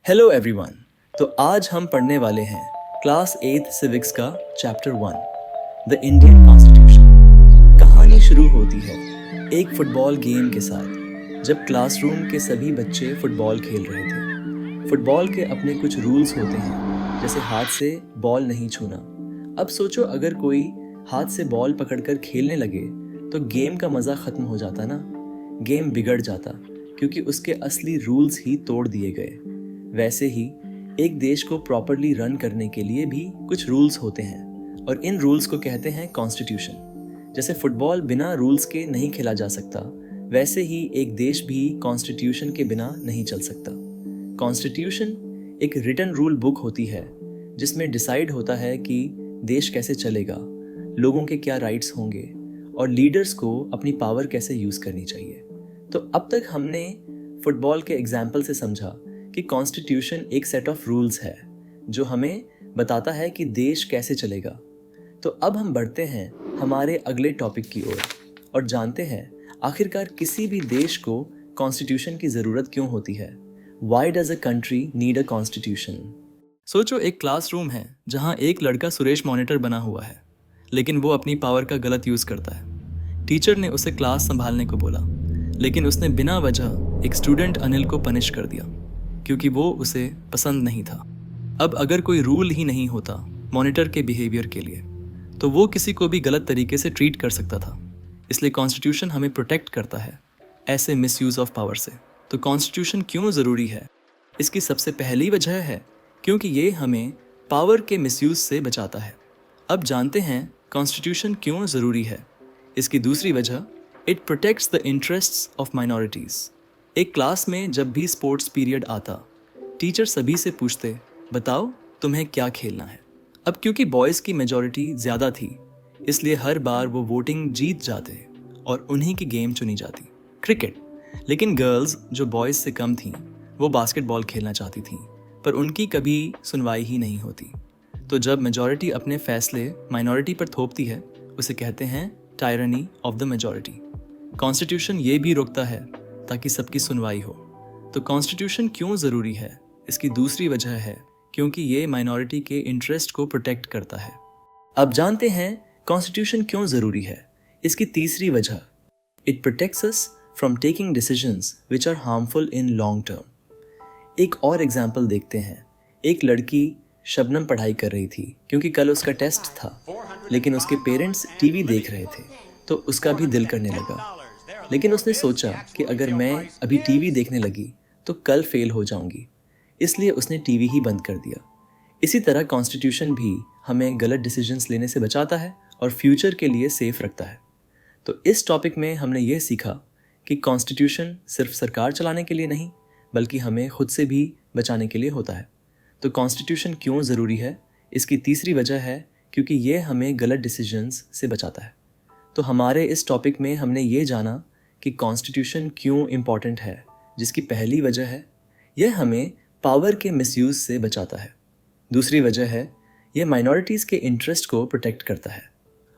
Hello everyone. तो आज हम पढ़ने वाले हैं क्लास 8 सिविक्स का चैप्टर 1 द इंडियन कॉन्स्टिट्यूशन। कहानी शुरू होती है एक फुटबॉल गेम के साथ, जब क्लासरूम के सभी बच्चे फुटबॉल खेल रहे थे। फुटबॉल के अपने कुछ रूल्स होते हैं, जैसे हाथ से बॉल नहीं छूना। अब सोचो, अगर कोई हाथ से बॉल पकड़कर खेलने लगे तो गेम का मज़ा ख़त्म हो जाता ना। गेम बिगड़ जाता, क्योंकि उसके असली रूल्स ही तोड़ दिए गए। वैसे ही एक देश को प्रॉपरली रन करने के लिए भी कुछ रूल्स होते हैं, और इन रूल्स को कहते हैं कॉन्स्टिट्यूशन। जैसे फुटबॉल बिना रूल्स के नहीं खेला जा सकता, वैसे ही एक देश भी कॉन्स्टिट्यूशन के बिना नहीं चल सकता। कॉन्स्टिट्यूशन एक रिटन रूल बुक होती है, जिसमें डिसाइड होता है कि देश कैसे चलेगा, लोगों के क्या राइट्स होंगे, और लीडर्स को अपनी पावर कैसे यूज़ करनी चाहिए। तो अब तक हमने फुटबॉल के एग्जाम्पल से समझा कि कॉन्स्टिट्यूशन एक सेट ऑफ रूल्स है जो हमें बताता है कि देश कैसे चलेगा। तो अब हम बढ़ते हैं हमारे अगले टॉपिक की ओर और जानते हैं आखिरकार किसी भी देश को कॉन्स्टिट्यूशन की ज़रूरत क्यों होती है। Why does a country need a constitution? सोचो, एक क्लासरूम है जहाँ एक लड़का सुरेश मॉनिटर बना हुआ है, लेकिन वो अपनी पावर का गलत यूज़ करता है। टीचर ने उसे क्लास संभालने को बोला, लेकिन उसने बिना वजह एक स्टूडेंट अनिल को पनिश कर दिया, क्योंकि वो उसे पसंद नहीं था। अब अगर कोई रूल ही नहीं होता मॉनिटर के बिहेवियर के लिए, तो वो किसी को भी गलत तरीके से ट्रीट कर सकता था। इसलिए कॉन्स्टिट्यूशन हमें प्रोटेक्ट करता है ऐसे मिसयूज़ ऑफ पावर से। तो कॉन्स्टिट्यूशन क्यों ज़रूरी है? इसकी सबसे पहली वजह है क्योंकि ये हमें पावर के मिसयूज़ से बचाता है। अब जानते हैं कॉन्स्टिट्यूशन क्यों ज़रूरी है। इसकी दूसरी वजह, it protects the interests of minorities. एक क्लास में जब भी स्पोर्ट्स पीरियड आता, टीचर सभी से पूछते, बताओ तुम्हें क्या खेलना है। अब क्योंकि बॉयज़ की मेजॉरिटी ज़्यादा थी, इसलिए हर बार वो वोटिंग जीत जाते और उन्हीं की गेम चुनी जाती, क्रिकेट। लेकिन गर्ल्स जो बॉयज़ से कम थीं, वो बास्केटबॉल खेलना चाहती थीं, पर उनकी कभी सुनवाई ही नहीं होती। तो जब मेजॉरिटी अपने फैसले माइनॉरिटी पर थोपती है, उसे कहते हैं tyranny of the majority. Constitution ये भी रोकता है ताकि सबकी सुनवाई हो। तो कॉन्स्टिट्यूशन क्यों ज़रूरी है? इसकी दूसरी वजह है क्योंकि ये माइनॉरिटी के इंटरेस्ट को प्रोटेक्ट करता है। अब जानते हैं कॉन्स्टिट्यूशन क्यों ज़रूरी है। इसकी तीसरी वजह, it protects us from taking decisions which are harmful in long term. एक और एग्जाम्पल देखते हैं। एक लड़की शबनम पढ़ाई कर रही थी क्योंकि कल उसका टेस्ट था, लेकिन उसके पेरेंट्स टीवी देख रहे थे, तो उसका भी दिल करने लगा। लेकिन उसने सोचा कि अगर मैं अभी टीवी देखने लगी तो कल फेल हो जाऊंगी, इसलिए उसने टीवी ही बंद कर दिया। इसी तरह कॉन्स्टिट्यूशन भी हमें गलत डिसीजंस लेने से बचाता है और फ्यूचर के लिए सेफ रखता है। तो इस टॉपिक में हमने ये सीखा कि कॉन्स्टिट्यूशन सिर्फ सरकार चलाने के लिए नहीं, बल्कि हमें खुद से भी बचाने के लिए होता है। तो कॉन्स्टिट्यूशन क्यों ज़रूरी है? इसकी तीसरी वजह है क्योंकि ये हमें गलत डिसीजंस से बचाता है। तो हमारे इस टॉपिक में हमने ये जाना कि कॉन्स्टिट्यूशन क्यों इम्पॉर्टेंट है, जिसकी पहली वजह है यह हमें पावर के मिसयूज़ से बचाता है। दूसरी वजह है यह माइनॉरिटीज़ के इंटरेस्ट को प्रोटेक्ट करता है।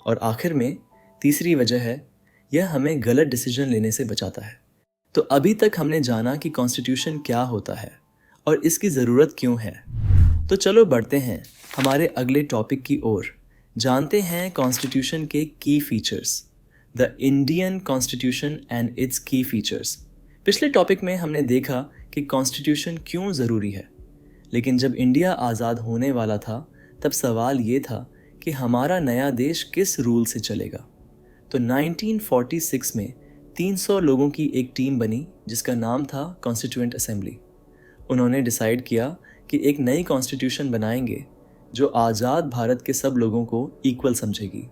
और आखिर में तीसरी वजह है यह हमें गलत डिसीजन लेने से बचाता है। तो अभी तक हमने जाना कि कॉन्स्टिट्यूशन क्या होता है और इसकी ज़रूरत क्यों है। तो चलो बढ़ते हैं हमारे अगले टॉपिक की ओर। जानते हैं कॉन्स्टिट्यूशन के की features, the Indian constitution and it's की फीचर्स। पिछले टॉपिक में हमने देखा कि कॉन्स्टिट्यूशन क्यों ज़रूरी है, लेकिन जब इंडिया आज़ाद होने वाला था तब सवाल ये था कि हमारा नया देश किस रूल से चलेगा। तो 1946 में 300 लोगों की एक टीम बनी जिसका नाम था कॉन्स्टिट्यूएंट असेंबली। उन्होंने डिसाइड किया कि एक नई कॉन्स्टिट्यूशन बनाएंगे जो आज़ाद भारत के सब लोगों को इक्वल समझेगी।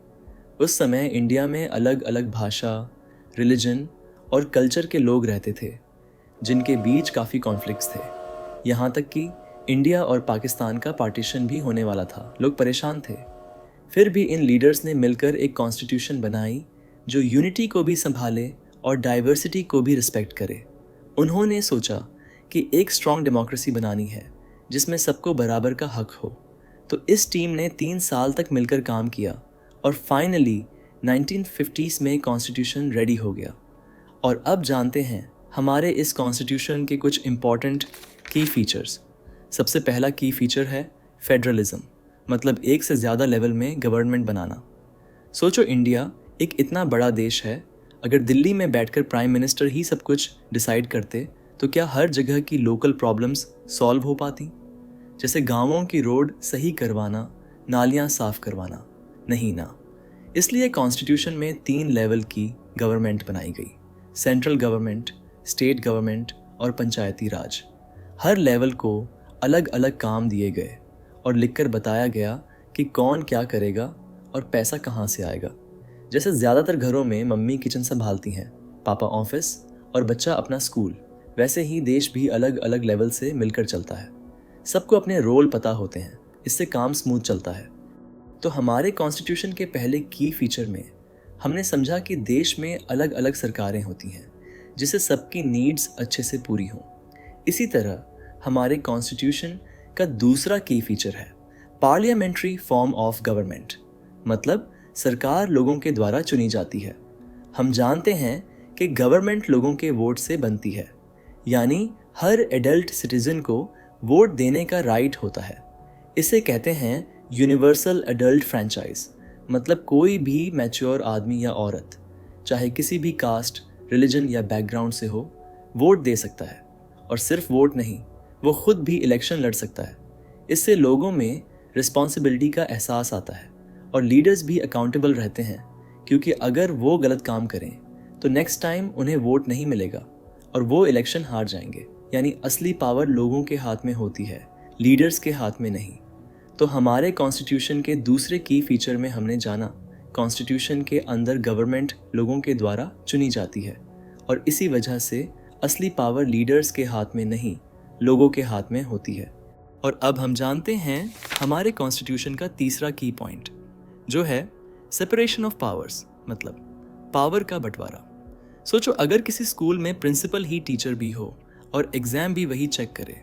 उस समय इंडिया में अलग अलग भाषा, रिलीजन और कल्चर के लोग रहते थे, जिनके बीच काफ़ी कॉन्फ्लिक्ट्स थे। यहाँ तक कि इंडिया और पाकिस्तान का पार्टीशन भी होने वाला था। लोग परेशान थे। फिर भी इन लीडर्स ने मिलकर एक कॉन्स्टिट्यूशन बनाई जो यूनिटी को भी संभाले और डाइवर्सिटी को भी रिस्पेक्ट करे। उन्होंने सोचा कि एक स्ट्रॉन्ग डेमोक्रेसी बनानी है जिसमें सबको बराबर का हक हो। तो इस टीम ने 3 साल तक मिलकर काम किया और फाइनली 1950s में कॉन्स्टिट्यूशन रेडी हो गया। और अब जानते हैं हमारे इस कॉन्स्टिट्यूशन के कुछ इम्पॉर्टेंट की फीचर्स। सबसे पहला की फीचर है फेडरलिज्म, मतलब एक से ज़्यादा लेवल में गवर्नमेंट बनाना। सोचो, इंडिया एक इतना बड़ा देश है, अगर दिल्ली में बैठकर प्राइम मिनिस्टर ही सब कुछ डिसाइड करते तो क्या हर जगह की लोकल प्रॉब्लम्स सॉल्व हो पाती? जैसे गांवों की रोड सही करवाना, नालियां साफ करवाना? नहीं ना। इसलिए कॉन्स्टिट्यूशन में 3 लेवल की गवर्नमेंट बनाई गई, सेंट्रल गवर्नमेंट, स्टेट गवर्नमेंट और पंचायती राज। हर लेवल को अलग अलग काम दिए गए और लिखकर बताया गया कि कौन क्या करेगा और पैसा कहाँ से आएगा। जैसे ज़्यादातर घरों में मम्मी किचन संभालती हैं, पापा ऑफिस और बच्चा अपना स्कूल, वैसे ही देश भी अलग अलग लेवल से मिलकर चलता है। सबको अपने रोल पता होते हैं, इससे काम स्मूथ चलता है। तो हमारे कॉन्स्टिट्यूशन के पहले की फीचर में हमने समझा कि देश में अलग अलग सरकारें होती हैं जिससे सबकी नीड्स अच्छे से पूरी हों। इसी तरह हमारे कॉन्स्टिट्यूशन का दूसरा की फीचर है पार्लियामेंट्री फॉर्म ऑफ गवर्नमेंट, मतलब सरकार लोगों के द्वारा चुनी जाती है। हम जानते हैं कि गवर्नमेंट लोगों के वोट से बनती है, यानी हर एडल्ट सिटीजन को वोट देने का राइट होता है। इसे कहते हैं यूनिवर्सल एडल्ट फ्रेंचाइज, मतलब कोई भी मैच्योर आदमी या औरत, चाहे किसी भी कास्ट, रिलीजन या बैकग्राउंड से हो, वोट दे सकता है। और सिर्फ वोट नहीं, वो खुद भी इलेक्शन लड़ सकता है। इससे लोगों में रिस्पॉन्सिबिलिटी का एहसास आता है और लीडर्स भी अकाउंटेबल रहते हैं, क्योंकि अगर वो गलत काम करें तो नेक्स्ट टाइम उन्हें वोट नहीं मिलेगा और वो इलेक्शन हार जाएंगे। यानी असली पावर लोगों के हाथ में होती है, लीडर्स के हाथ में नहीं। तो हमारे कॉन्स्टिट्यूशन के दूसरे की फीचर में हमने जाना कॉन्स्टिट्यूशन के अंदर गवर्नमेंट लोगों के द्वारा चुनी जाती है और इसी वजह से असली पावर लीडर्स के हाथ में नहीं, लोगों के हाथ में होती है। और अब हम जानते हैं हमारे कॉन्स्टिट्यूशन का तीसरा की पॉइंट, जो है सेपरेशन ऑफ पावर्स, मतलब पावर का बंटवारा। सोचो, अगर किसी स्कूल में प्रिंसिपल ही टीचर भी हो और एग्जाम भी वही चेक करे,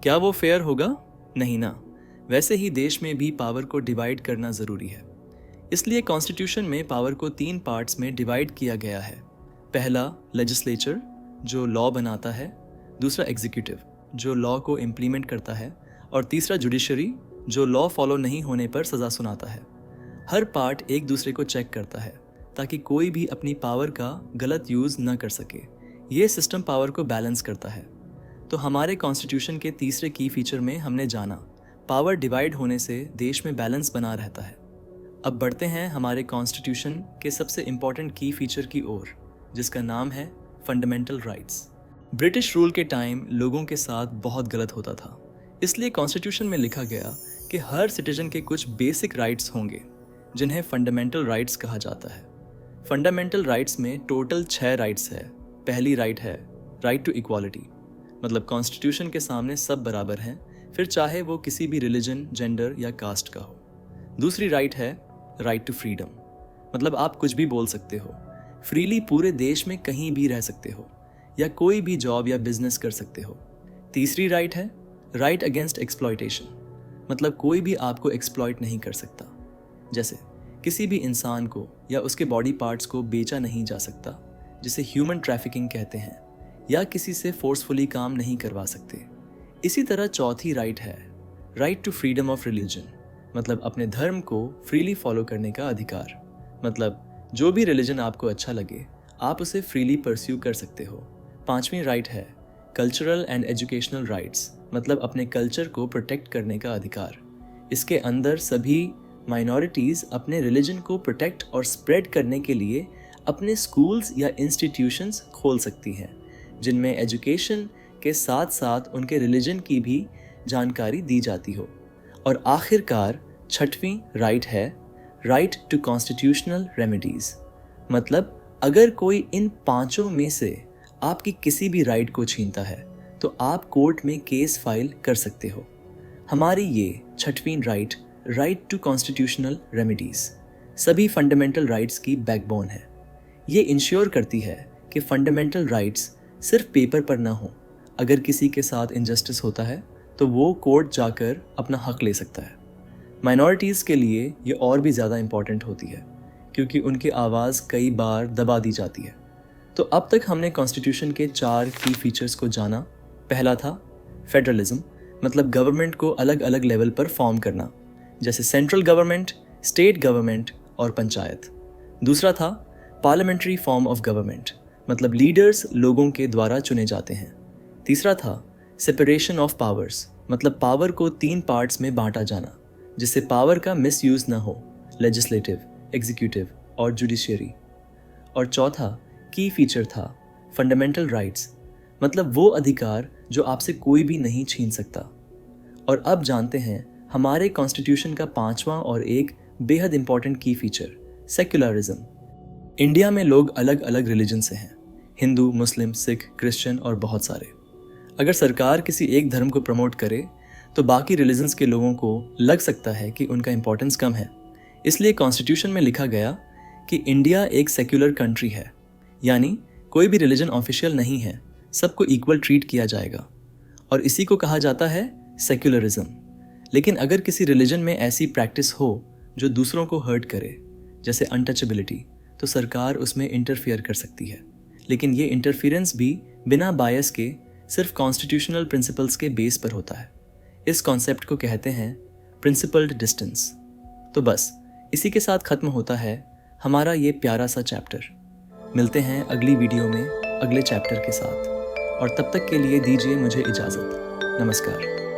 क्या वो फेयर होगा? नहीं ना। वैसे ही देश में भी पावर को डिवाइड करना ज़रूरी है। इसलिए कॉन्स्टिट्यूशन में पावर को 3 पार्ट्स में डिवाइड किया गया है। पहला लेजिस्लेचर, जो लॉ बनाता है, दूसरा एग्जीक्यूटिव, जो लॉ को इम्प्लीमेंट करता है, और तीसरा जुडिशरी, जो लॉ फॉलो नहीं होने पर सज़ा सुनाता है। हर पार्ट एक दूसरे को चेक करता है ताकि कोई भी अपनी पावर का गलत यूज़ न कर सके। ये सिस्टम पावर को बैलेंस करता है। तो हमारे कॉन्स्टिट्यूशन के तीसरे की फीचर में हमने जाना पावर डिवाइड होने से देश में बैलेंस बना रहता है। अब बढ़ते हैं हमारे कॉन्स्टिट्यूशन के सबसे इम्पॉर्टेंट की फीचर की ओर, जिसका नाम है फंडामेंटल राइट्स। ब्रिटिश रूल के टाइम लोगों के साथ बहुत गलत होता था, इसलिए कॉन्स्टिट्यूशन में लिखा गया कि हर सिटीजन के कुछ बेसिक राइट्स होंगे जिन्हें फंडामेंटल राइट्स कहा जाता है। फंडामेंटल राइट्स में टोटल 6 राइट्स है। पहली राइट है राइट टू इक्वालिटी, मतलब कॉन्स्टिट्यूशन के सामने सब बराबर हैं, फिर चाहे वो किसी भी रिलीजन, जेंडर या कास्ट का हो। दूसरी राइट है राइट टू फ्रीडम, मतलब आप कुछ भी बोल सकते हो, फ्रीली पूरे देश में कहीं भी रह सकते हो या कोई भी जॉब या बिजनेस कर सकते हो। तीसरी राइट है राइट अगेंस्ट एक्सप्लॉयटेशन, मतलब कोई भी आपको एक्सप्लॉयट नहीं कर सकता। जैसे किसी भी इंसान को या उसके बॉडी पार्ट्स को बेचा नहीं जा सकता, जिसे ह्यूमन ट्रैफिकिंग कहते हैं, या किसी से फोर्सफुली काम नहीं करवा सकते। इसी तरह चौथी राइट है right to freedom of religion, मतलब अपने धर्म को फ्रीली फॉलो करने का अधिकार। मतलब जो भी रिलीजन आपको अच्छा लगे आप उसे फ्रीली परस्यू कर सकते हो। पांचवी राइट है कल्चरल एंड एजुकेशनल राइट्स, मतलब अपने कल्चर को प्रोटेक्ट करने का अधिकार। इसके अंदर सभी माइनॉरिटीज़ अपने रिलीजन को प्रोटेक्ट और स्प्रेड करने के लिए अपने स्कूल्स या इंस्टीट्यूशंस खोल सकती हैं, जिनमें एजुकेशन के साथ साथ उनके रिलीजन की भी जानकारी दी जाती हो। और आखिरकार छठवीं राइट है राइट टू कॉन्स्टिट्यूशनल रेमेडीज़, मतलब अगर कोई इन पांचों में से आपकी किसी भी राइट को छीनता है तो आप कोर्ट में केस फाइल कर सकते हो। हमारी ये छठवीं right, right to constitutional remedies, सभी फंडामेंटल राइट्स की बैकबोन है। ये इंश्योर करती है कि फंडामेंटल राइट्स सिर्फ पेपर पर ना हो। अगर किसी के साथ इनजस्टिस होता है तो वो कोर्ट जाकर अपना हक ले सकता है। माइनॉरिटीज़ के लिए ये और भी ज़्यादा इम्पॉर्टेंट होती है क्योंकि उनकी आवाज़ कई बार दबा दी जाती है। तो अब तक हमने कॉन्स्टिट्यूशन के 4 की फीचर्स को जाना। पहला था फेडरलिज्म, मतलब गवर्नमेंट को अलग अलग लेवल पर फॉर्म करना, जैसे सेंट्रल गवर्नमेंट, स्टेट गवर्नमेंट और पंचायत। दूसरा था पार्लियामेंट्री फॉर्म ऑफ गवर्नमेंट, मतलब लीडर्स लोगों के द्वारा चुने जाते हैं। तीसरा था सेपरेशन ऑफ पावर्स, मतलब पावर को 3 पार्ट्स में बांटा जाना, जिससे पावर का मिसयूज ना हो, लेजिस्लेटिव, एग्जीक्यूटिव और जुडिशियरी। और चौथा की फीचर था फंडामेंटल राइट्स, मतलब वो अधिकार जो आपसे कोई भी नहीं छीन सकता। और अब जानते हैं हमारे कॉन्स्टिट्यूशन का 5वां और एक बेहद इंपॉर्टेंट की फीचर, सेक्युलरिज्म। इंडिया में लोग अलग अलग रिलीजन से हैं, हिंदू, मुस्लिम, सिख, क्रिश्चियन और बहुत सारे। अगर सरकार किसी एक धर्म को प्रमोट करे तो बाकी रिलीजन्स के लोगों को लग सकता है कि उनका इंपॉर्टेंस कम है। इसलिए कॉन्स्टिट्यूशन में लिखा गया कि इंडिया एक सेक्युलर कंट्री है, यानी कोई भी रिलीजन ऑफिशियल नहीं है, सबको इक्वल ट्रीट किया जाएगा, और इसी को कहा जाता है सेक्युलरिज्म। लेकिन अगर किसी रिलीजन में ऐसी प्रैक्टिस हो जो दूसरों को हर्ट करे, जैसे अनटचेबिलिटी, तो सरकार उसमें इंटरफियर कर सकती है। लेकिन ये इंटरफियरेंस भी बिना बायस के सिर्फ कॉन्स्टिट्यूशनल प्रिंसिपल्स के बेस पर होता है। इस कॉन्सेप्ट को कहते हैं प्रिंसिपल्ड डिस्टेंस। तो बस इसी के साथ ख़त्म होता है हमारा ये प्यारा सा चैप्टर। मिलते हैं अगली वीडियो में अगले चैप्टर के साथ, और तब तक के लिए दीजिए मुझे इजाज़त। नमस्कार।